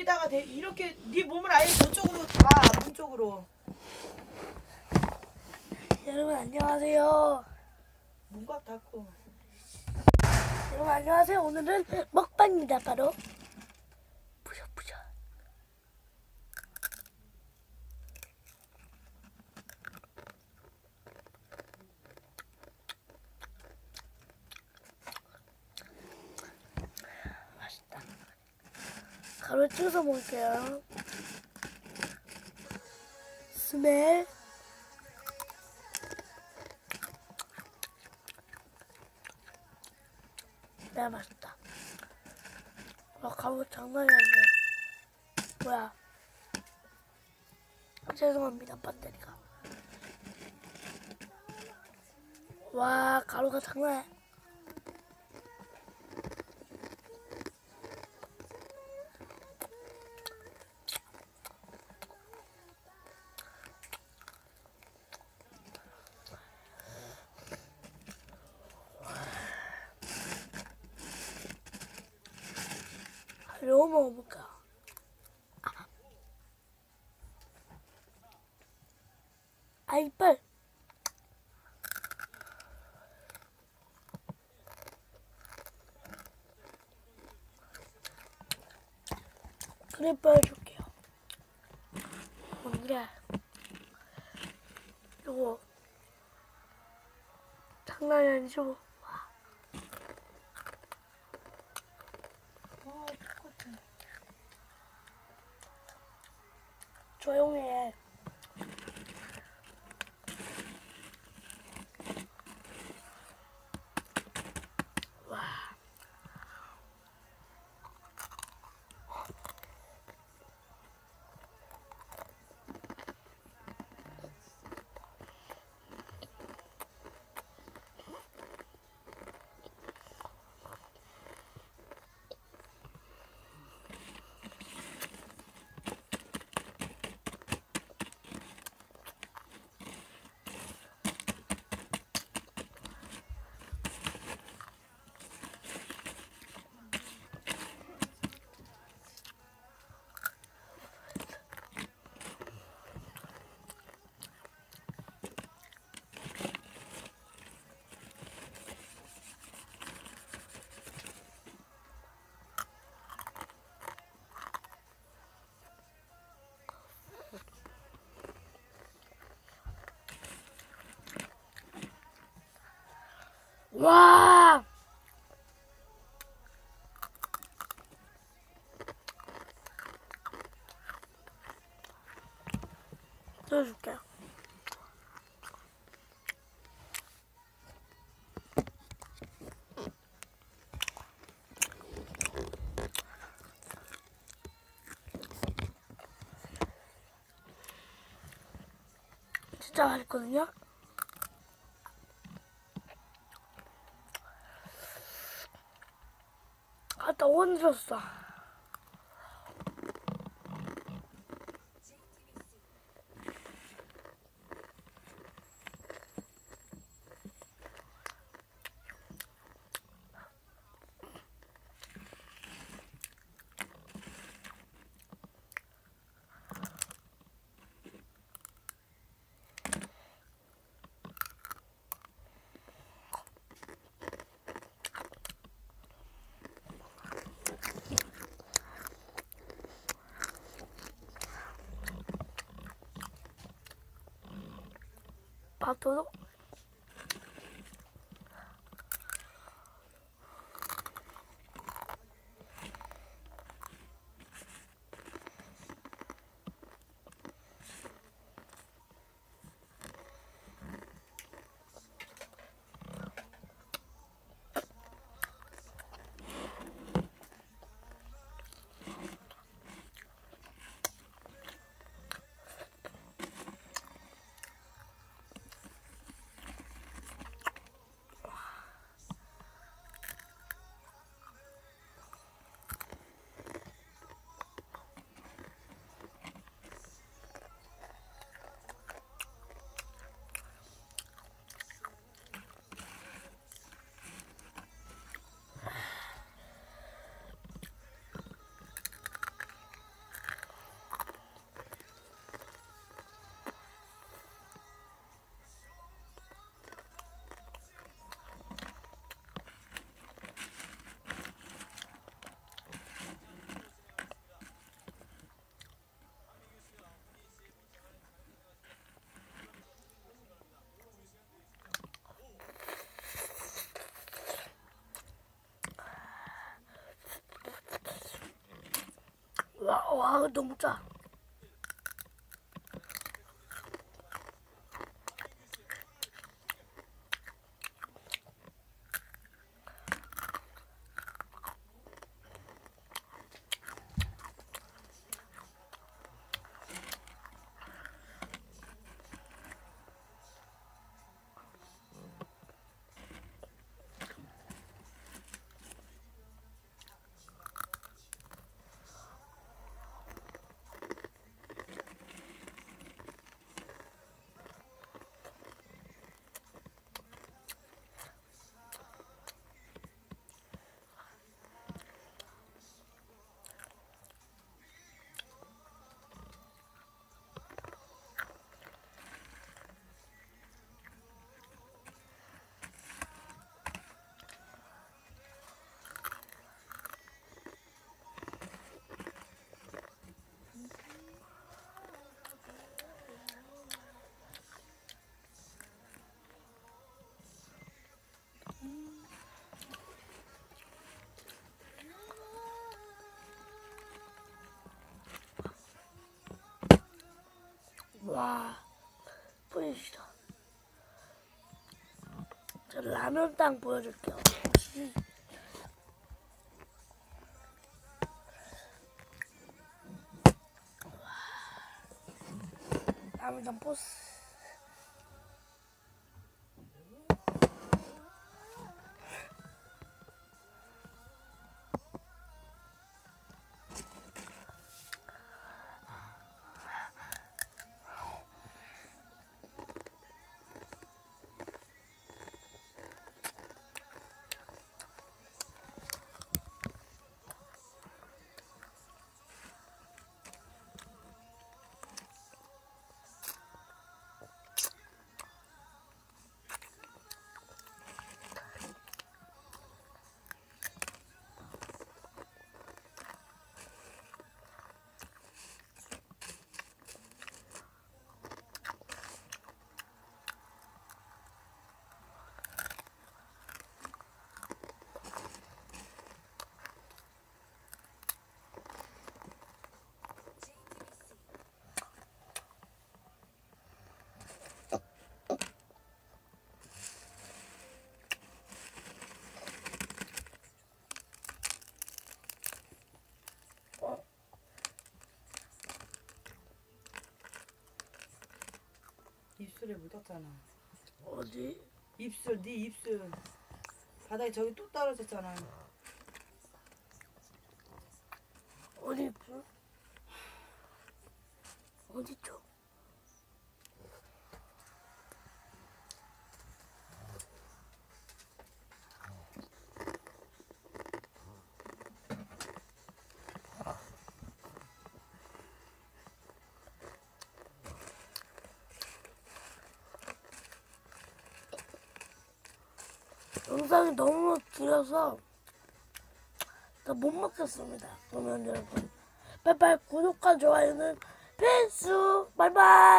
여기다가 이렇게 네 몸을 아예 저쪽으로 다 문 쪽으로. 여러분 안녕하세요. 문각 닫고. 여러분 안녕하세요. 오늘은 먹방입니다. 바로 부셔부셔. 맛있다. 가루 찍어서 먹을게요. 스멜. 네, 맛있다. 와, 가루 장난이 아니네. 뭐야. 죄송합니다, 배터리가. 와, 가루가 장난해. 이거 먹어볼까? 아, 이빨. 그래, 빼줄게요. 뭔데? 이거 장난이 아니죠? 똑같아. 조용히 해. 와. 와! 넣어줄게요. 진짜 맛있거든요? 아따 원졌어. 밥도둑. 와, 너무 짜. 와, 보이시죠? 저 라면 땅 보여줄게요. 라면 땅 보스. 입술에 묻었잖아. 어디? 입술, 네 입술. 바닥에 저기 또 떨어졌잖아. 어디 불? 어디죠? 영상이 너무 길어서 못 먹겠습니다. 그러면 여러분, 빨리빨리 구독과 좋아요는 필수. 바이바이.